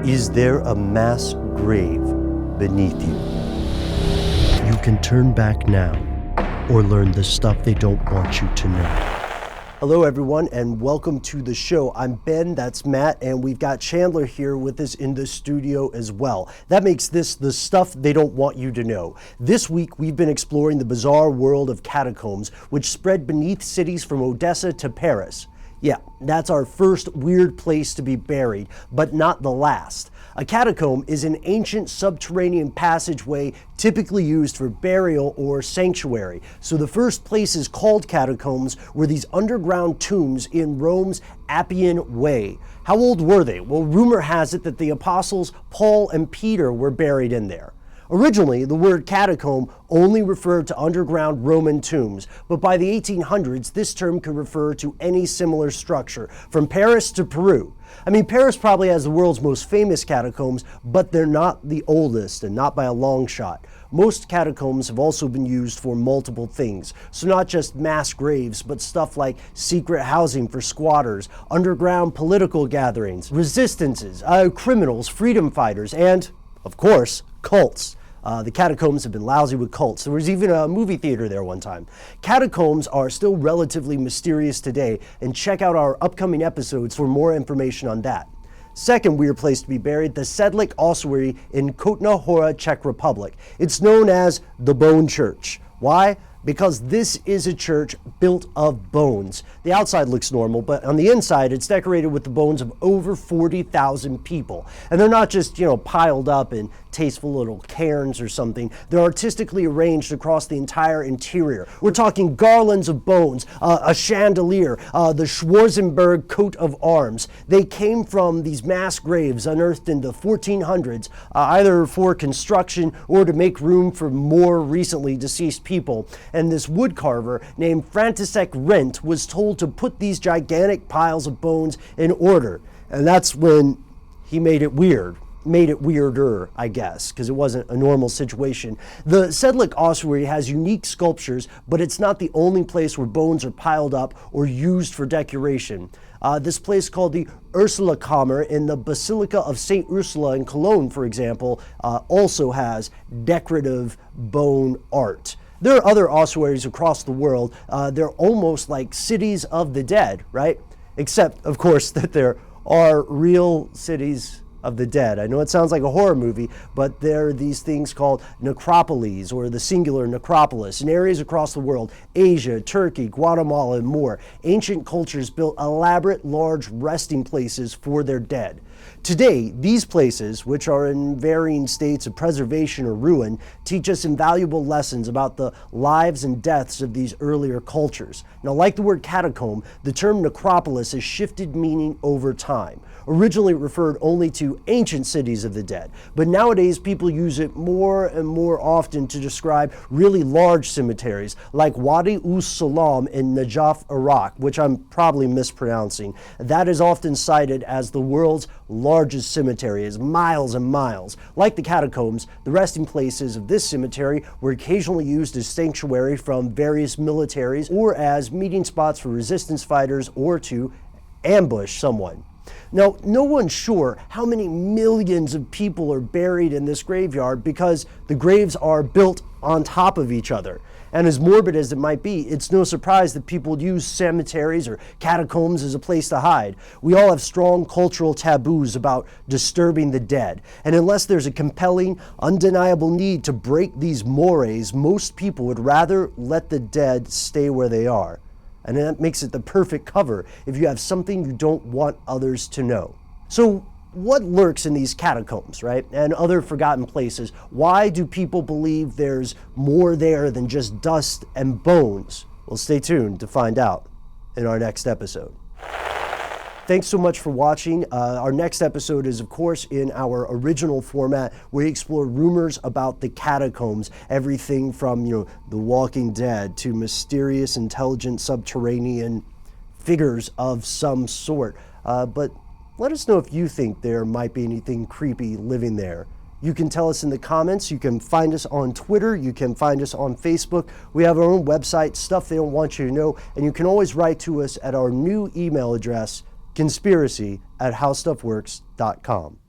Is there a mass grave beneath you? You can turn back now or learn the stuff they don't want you to know. Hello everyone and welcome to the show. I'm Ben, that's Matt, and we've got Chandler here with us in the studio as well. That makes this the stuff they don't want you to know. This week we've been exploring the bizarre world of catacombs, which spread beneath cities from Odessa to Paris. Yeah, that's our first weird place to be buried, but not the last. A catacomb is an ancient subterranean passageway typically used for burial or sanctuary. So the first places called catacombs were these underground tombs in Rome's Appian Way. How old were they? Well, rumor has it that the apostles Paul and Peter were buried in there. Originally, the word catacomb only referred to underground Roman tombs, but by the 1800s, this term could refer to any similar structure, from Paris to Peru. I mean, Paris probably has the world's most famous catacombs, but they're not the oldest, and not by a long shot. Most catacombs have also been used for multiple things, so not just mass graves, but stuff like secret housing for squatters, underground political gatherings, resistances, criminals, freedom fighters, and, of course, cults. The catacombs have been lousy with cults. There was even a movie theater there one time. Catacombs are still relatively mysterious today, and check out our upcoming episodes for more information on that. Second weird place to be buried, the Sedlik Ossuary in Kutna Hora, Czech Republic. It's known as the Bone Church. Why? Because this is a church built of bones. The outside looks normal, but on the inside, it's decorated with the bones of over 40,000 people. And they're not just, piled up in tasteful little cairns or something. They're artistically arranged across the entire interior. We're talking garlands of bones, a chandelier, the Schwarzenberg coat of arms. They came from these mass graves unearthed in the 1400s, either for construction or to make room for more recently deceased people. And this woodcarver named František Rent was told to put these gigantic piles of bones in order. And that's when he made it weird. Made it weirder, I guess, because it wasn't a normal situation. The Sedlik Ossuary has unique sculptures, but it's not the only place where bones are piled up or used for decoration. This place called the Ursulakammer in the Basilica of St. Ursula in Cologne, for example, also has decorative bone art. There are other ossuaries across the world. They're almost like cities of the dead, right? Except, of course, that there are real cities of the dead. I know it sounds like a horror movie, but there are these things called necropoles, or the singular necropolis, in areas across the world, Asia, Turkey, Guatemala, and more. Ancient cultures built elaborate, large resting places for their dead. Today, these places, which are in varying states of preservation or ruin, teach us invaluable lessons about the lives and deaths of these earlier cultures. Now, like the word catacomb, the term necropolis has shifted meaning over time. Originally it referred only to ancient cities of the dead, but nowadays people use it more and more often to describe really large cemeteries like Wadi-us-Salaam in Najaf, Iraq, which I'm probably mispronouncing. That is often cited as the world's largest cemetery, is miles and miles. Like the catacombs, the resting places of this cemetery were occasionally used as sanctuary from various militaries or as meeting spots for resistance fighters or to ambush someone. Now, no one's sure how many millions of people are buried in this graveyard because the graves are built on top of each other. And as morbid as it might be, it's no surprise that people use cemeteries or catacombs as a place to hide. We all have strong cultural taboos about disturbing the dead. And unless there's a compelling, undeniable need to break these mores, most people would rather let the dead stay where they are. And that makes it the perfect cover if you have something you don't want others to know. So what lurks in these catacombs, right? And other forgotten places? Why do people believe there's more there than just dust and bones? Well, stay tuned to find out in our next episode. Thanks so much for watching. Our next episode is, of course, in our original format, where we explore rumors about the catacombs, everything from, The Walking Dead to mysterious, intelligent, subterranean figures of some sort. But let us know if you think there might be anything creepy living there. You can tell us in the comments. You can find us on Twitter. You can find us on Facebook. We have our own website, Stuff They Don't Want You to Know. And you can always write to us at our new email address, conspiracy@howstuffworks.com. UFOs.com.